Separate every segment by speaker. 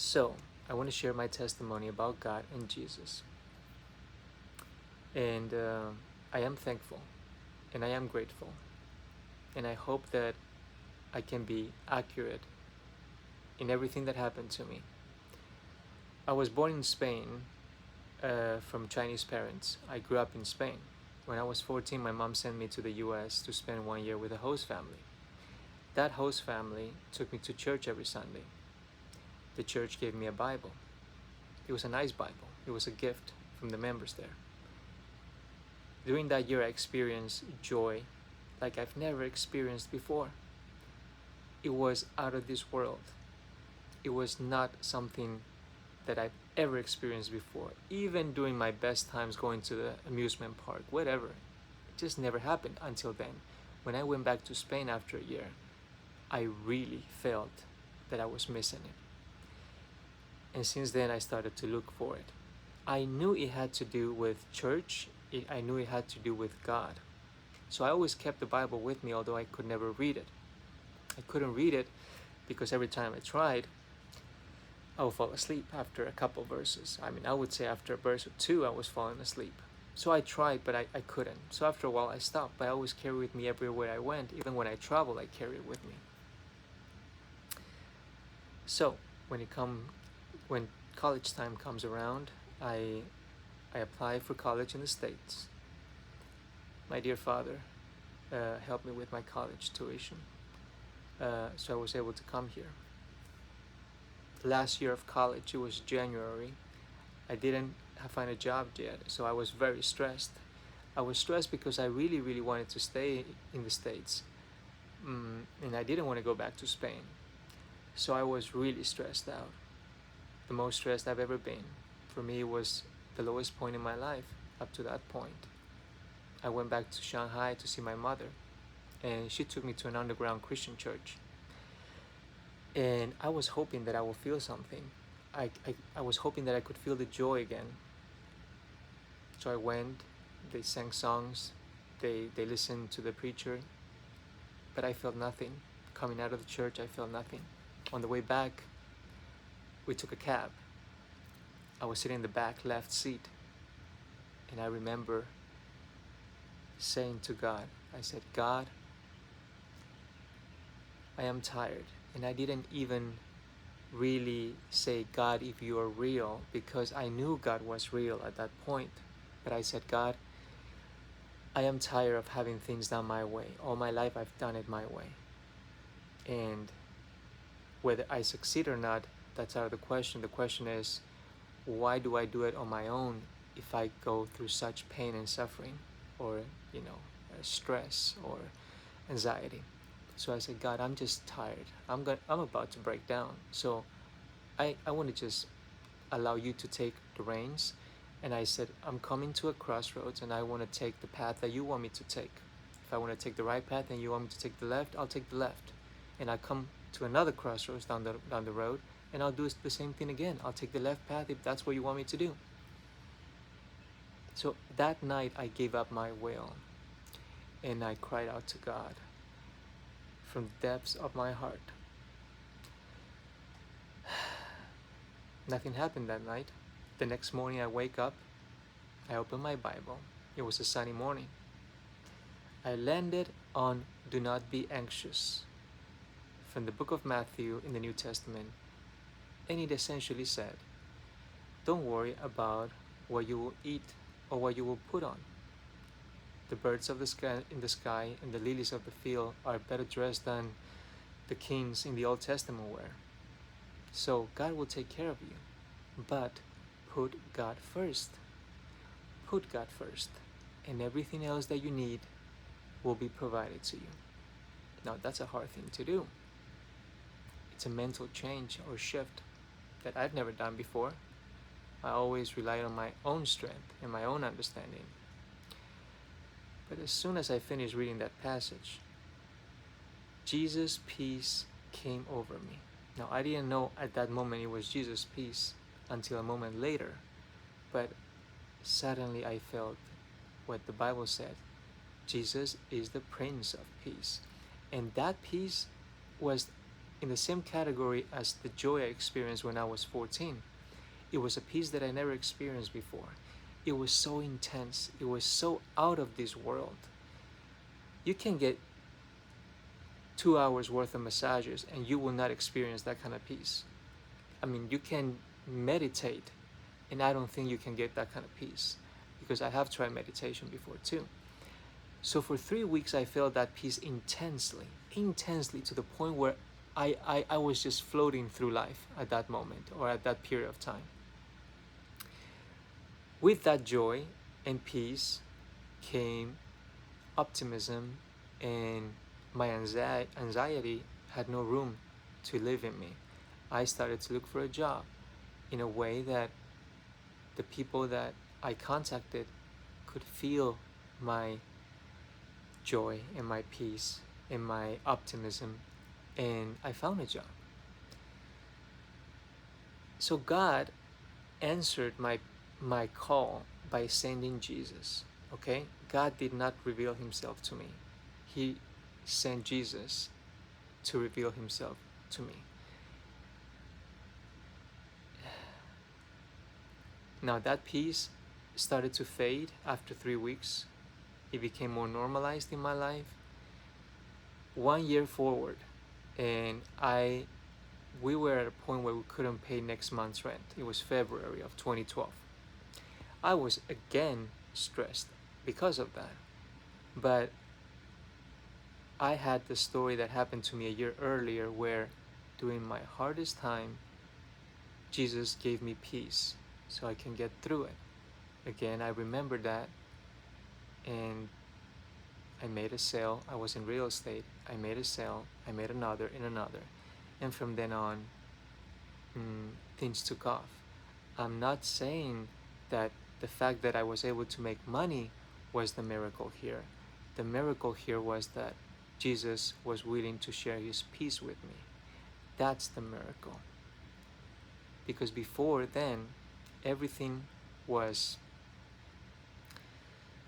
Speaker 1: So, I want to share my testimony about God and Jesus. And I am thankful and I am grateful. And I hope that I can be accurate in everything that happened to me. I was born in Spain from Chinese parents. I grew up in Spain. When I was 14, my mom sent me to the US to spend 1 year with a host family. That host family took me to church every Sunday. The church gave me a Bible. It was a nice Bible. It was a gift from the members there. During that year, I experienced joy like I've never experienced before. It was out of this world. It was not something that I've ever experienced before. Even during my best times going to the amusement park, whatever. It just never happened until then. When I went back to Spain after a year, I really felt that I was missing it. And since then, I started to look for it. I knew it had to do with church. I knew it had to do with God. So I always kept the Bible with me, although I could never read it. I couldn't read it because every time I tried, I would fall asleep after a couple verses. I would say after a verse or two, I was falling asleep. So I tried, but I couldn't. So after a while, I stopped. But I always carried with me everywhere I went. Even when I traveled, I carried it with me. So when college time comes around, I apply for college in the States. My dear father helped me with my college tuition. So I was able to come here. Last year of college, it was January. I didn't find a job yet, so I was very stressed. I was stressed because I really, really wanted to stay in the States. And I didn't want to go back to Spain. So I was really stressed out. The most stressed I've ever been. For me, it was the lowest point in my life up to that point. I went back to Shanghai to see my mother, and she took me to an underground Christian church. And I was hoping that I would feel something. I was hoping that I could feel the joy again. So I went, they sang songs, they listened to the preacher, but I felt nothing. Coming out of the church, I felt nothing. On the way back, we took a cab. I was sitting in the back left seat, and I remember saying to God, I said, God, I am tired. And I didn't even really say, God, if you are real, because I knew God was real at that point. But I said, God, I am tired of having things done my way. All my life I've done it my way. And whether I succeed or not, that's out of the question. The question is, why do I do it on my own if I go through such pain and suffering, or stress or anxiety? So I said, God, I'm just tired. I'm about to break down. So I want to just allow you to take the reins. And I said, I'm coming to a crossroads, and I want to take the path that you want me to take. If I want to take the right path and you want me to take the left, I'll take the left. And I come to another crossroads down the road, and I'll do the same thing again. I'll take the left path if that's what you want me to do. So that night I gave up my will, and I cried out to God from the depths of my heart. Nothing happened that night. The next morning I wake up, I open my Bible. It was a sunny morning. I landed on do not be anxious from the book of Matthew in the New Testament. And it essentially said, don't worry about what you will eat or what you will put on. The birds of the sky in the sky and the lilies of the field are better dressed than the kings in the Old Testament were. So God will take care of you. But put God first. Put God first. And everything else that you need will be provided to you. Now that's a hard thing to do. It's a mental change or shift that I've never done before. I always relied on my own strength and my own understanding. But as soon as I finished reading that passage, Jesus' peace came over me. Now, I didn't know at that moment it was Jesus' peace until a moment later, but suddenly I felt what the Bible said. Jesus is the Prince of Peace. And that peace was in the same category as the joy I experienced when I was 14. It was a peace that I never experienced before. It was so intense. It was so out of this world. You can get 2 hours worth of massages and you will not experience that kind of peace. I mean, you can meditate, and I don't think you can get that kind of peace because I have tried meditation before too. So for 3 weeks, I felt that peace intensely, intensely, to the point where I was just floating through life at that moment or at that period of time. With that joy and peace came optimism, and my anxiety had no room to live in me. I started to look for a job in a way that the people that I contacted could feel my joy and my peace and my optimism, and I found a job. So God answered my call by sending Jesus. Okay? God did not reveal himself to me. He sent Jesus to reveal himself to me. Now that peace started to fade after 3 weeks. It became more normalized in my life. 1 year forward, and we were at a point where we couldn't pay next month's rent. It was February of 2012. I was again stressed because of that. But I had the story that happened to me a year earlier where during my hardest time, Jesus gave me peace so I can get through it. Again, I remember that, and I made a sale. I was in real estate. I made a sale. I made another and another. And from then on, things took off. I'm not saying that the fact that I was able to make money was the miracle here. The miracle here was that Jesus was willing to share his peace with me. That's the miracle. Because before then, everything was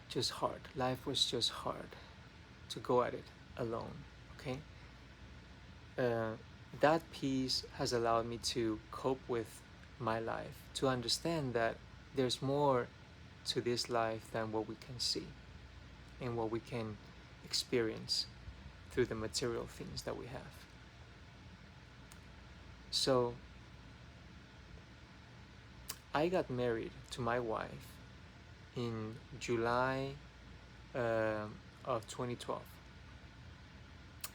Speaker 1: just hard. Life was just hard to go at it alone. Okay? That peace has allowed me to cope with my life, to understand that there's more to this life than what we can see and what we can experience through the material things that we have. So I got married to my wife in July of 2012.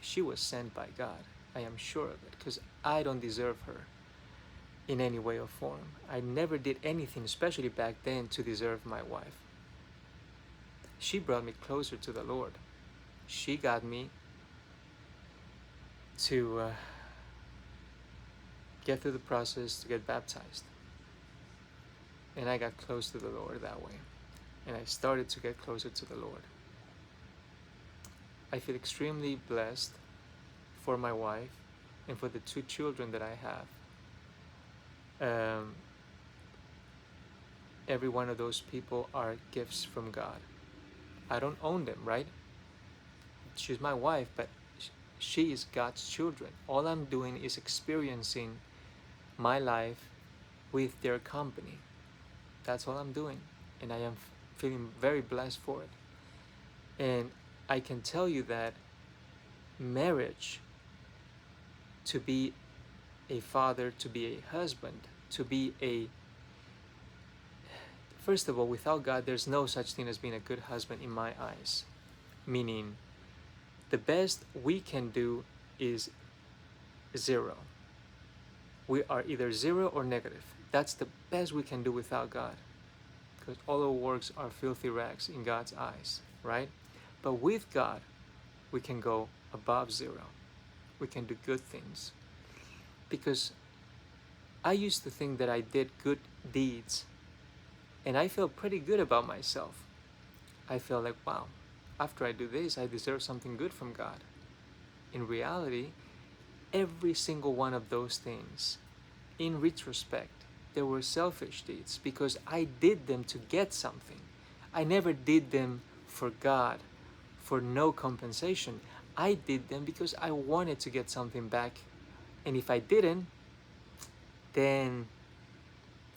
Speaker 1: She was sent by God. I am sure of it, because I don't deserve her in any way or form. I never did anything, especially back then, to deserve my wife. She brought me closer to the Lord. She got me to get through the process to get baptized. And I got close to the Lord that way. And I started to get closer to the Lord. I feel extremely blessed for my wife and for the 2 children that I have. Every one of those people are gifts from God. I don't own them, right? She's my wife, but she is God's children. All I'm doing is experiencing my life with their company. That's all I'm doing. And I am feeling very blessed for it. And I can tell you that marriage, to be a father, to be a husband, to be first of all, without God, there's no such thing as being a good husband in my eyes. Meaning, the best we can do is 0. We are either 0 or negative. That's the best we can do without God. Because all our works are filthy rags in God's eyes, right? But with God, we can go above 0. We can do good things. Because I used to think that I did good deeds, and I felt pretty good about myself. I felt like, wow, after I do this, I deserve something good from God. In reality, every single one of those things, in retrospect, they were selfish deeds because I did them to get something. I never did them for God, for no compensation. I did them because I wanted to get something back And if I didn't, then,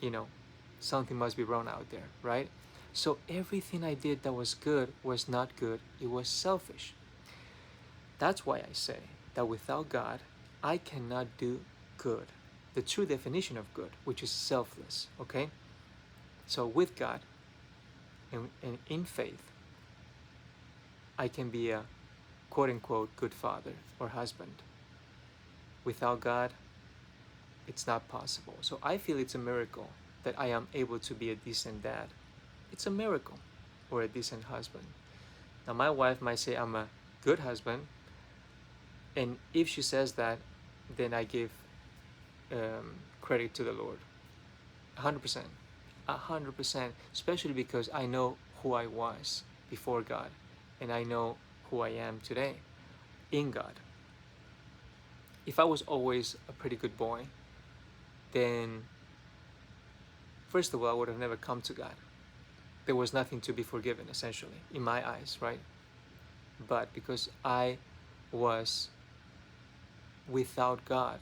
Speaker 1: you know, something must be wrong out there, right? So everything I did that was good was not good, it was selfish. That's why I say that without God, I cannot do good. The true definition of good, which is selfless, okay? So with God and in faith, I can be a quote unquote good father or husband. Without God, it's not possible. So I feel it's a miracle that I am able to be a decent dad. It's a miracle, or a decent husband. Now, my wife might say I'm a good husband, and if she says that, then I give credit to the Lord. 100%. 100%. Especially because I know who I was before God, and I know who I am today in God. If I was always a pretty good boy, then first of all, I would have never come to God. There was nothing to be forgiven, essentially, in my eyes, right? But because I was without God,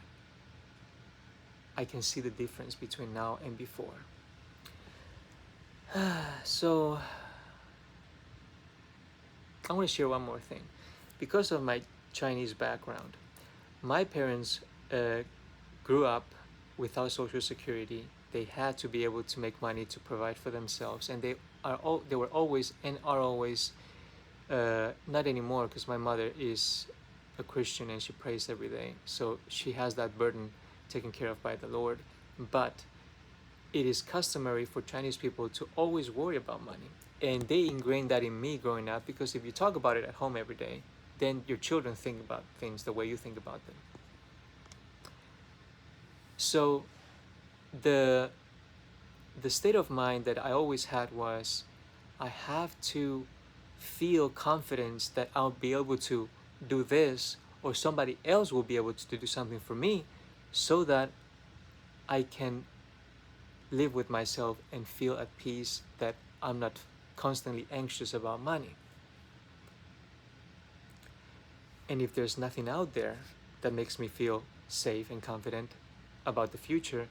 Speaker 1: I can see the difference between now and before. So I want to share one more thing. Because of my Chinese background, my parents grew up without social security. They had to be able to make money to provide for themselves, and they were always and are always not anymore, because my mother is a Christian and she prays every day, so she has that burden taken care of by the Lord. But it is customary for Chinese people to always worry about money, and they ingrained that in me growing up, because if you talk about it at home every day, then your children think about things the way you think about them. So the the state of mind that I always had was, I have to feel confidence that I'll be able to do this, or somebody else will be able to do something for me, so that I can live with myself and feel at peace, that I'm not constantly anxious about money. And if there's nothing out there that makes me feel safe and confident about the future,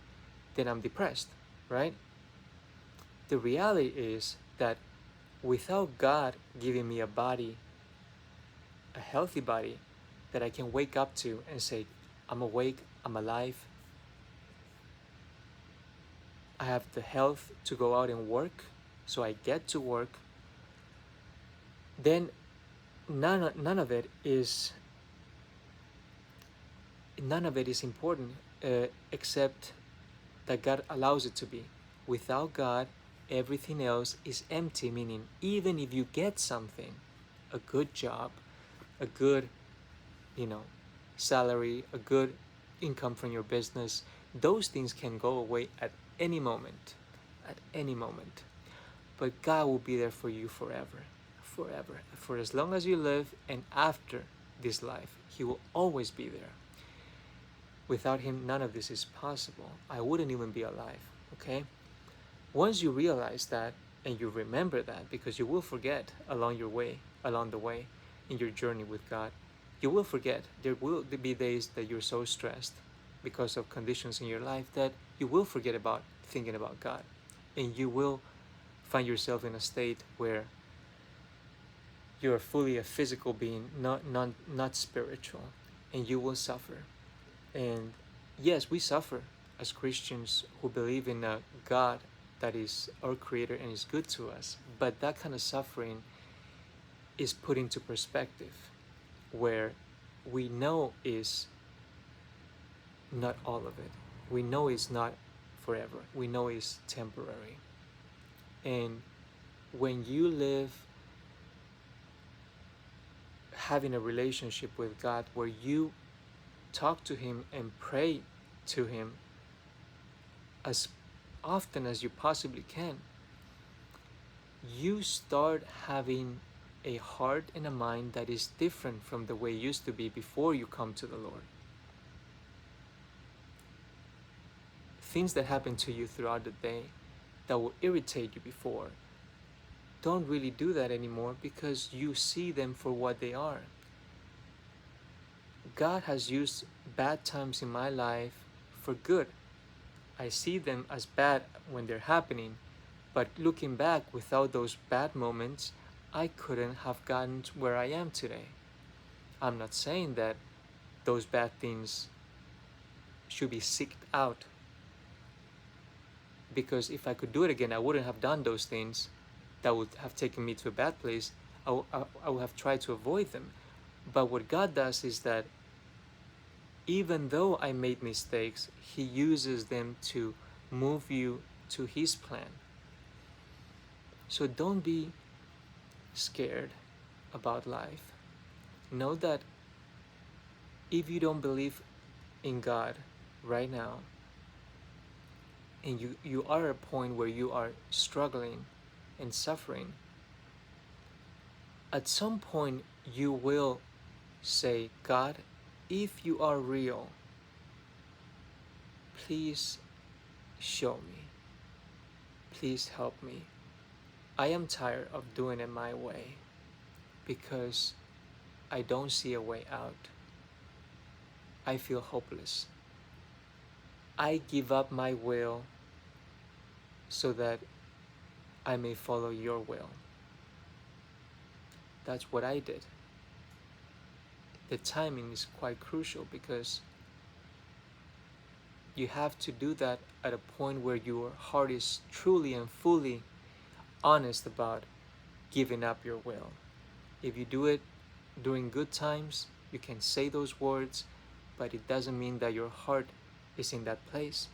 Speaker 1: then I'm depressed, right? The reality is that without God giving me a body, a healthy body, that I can wake up to and say, I'm awake, I'm alive, I have the health to go out and work, so I get to work, then none of it is important, except that God allows it to be. Without God, everything else is empty, meaning even if you get something, a good job, a good, you know, salary, a good income from your business, those things can go away at any moment, at any moment. But God will be there for you forever, forever, for as long as you live, and after this life, He will always be there. Without Him, none of this is possible. I wouldn't even be alive, okay? Once you realize that, and you remember that, because you will forget along the way, in your journey with God, you will forget. There will be days that you're so stressed because of conditions in your life that you will forget about thinking about God. And you will find yourself in a state where you're fully a physical being, not spiritual, and you will suffer. And yes, we suffer as Christians who believe in a God that is our creator and is good to us. But that kind of suffering is put into perspective, where we know is not all of it. We know it's not forever. We know it's temporary. And when you live having a relationship with God, where you talk to Him and pray to Him as often as you possibly can, you start having a heart and a mind that is different from the way it used to be before you come to the Lord. Things that happen to you throughout the day that will irritate you before don't really do that anymore, because you see them for what they are. God has used bad times in my life for good. I see them as bad when they're happening, but looking back, without those bad moments, I couldn't have gotten to where I am today. I'm not saying that those bad things should be seeked out, because if I could do it again, I wouldn't have done those things that would have taken me to a bad place. I would have tried to avoid them. But what God does is that even though I made mistakes, He uses them to move you to His plan. So don't be scared about life. Know that if you don't believe in God right now, and you are at a point where you are struggling and suffering, at some point you will say, God, if you are real, please show me. Please help me. I am tired of doing it my way because I don't see a way out. I feel hopeless. I give up my will so that I may follow your will. That's what I did. The timing is quite crucial because you have to do that at a point where your heart is truly and fully honest about giving up your will. If you do it during good times, you can say those words, but it doesn't mean that your heart is in that place.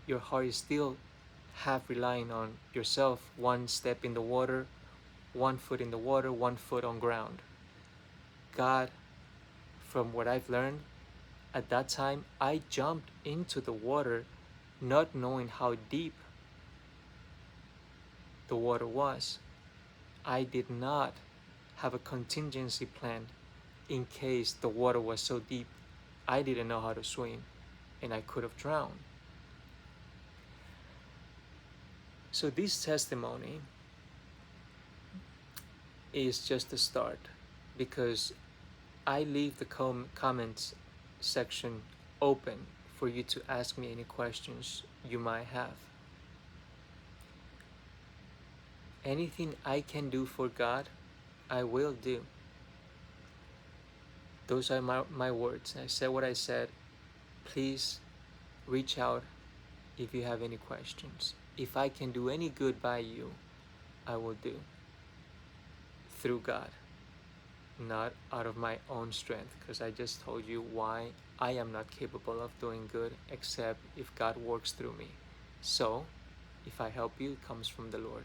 Speaker 1: Your heart is still half relying on yourself, one step in the water, one foot in the water, one foot on ground. God, from what I've learned, at that time I jumped into the water not knowing how deep the water was. I did not have a contingency plan in case the water was so deep I didn't know how to swim and I could have drowned. So this testimony is just a start, because I leave the comments section open for you to ask me any questions you might have. Anything I can do for God, I will do. Those are my words. I said what I said. Please reach out if you have any questions. If I can do any good by you, I will do. Through God, not out of my own strength, because I just told you why I am not capable of doing good except if God works through me. So, if I help you, it comes from the Lord.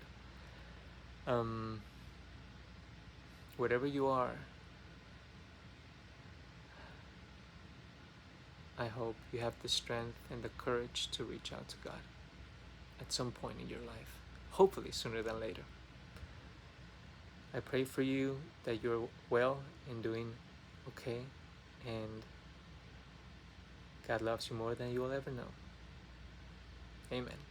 Speaker 1: Whatever you are, I hope you have the strength and the courage to reach out to God at some point in your life, hopefully sooner than later. I pray for you that you're well and doing okay, and God loves you more than you will ever know. Amen.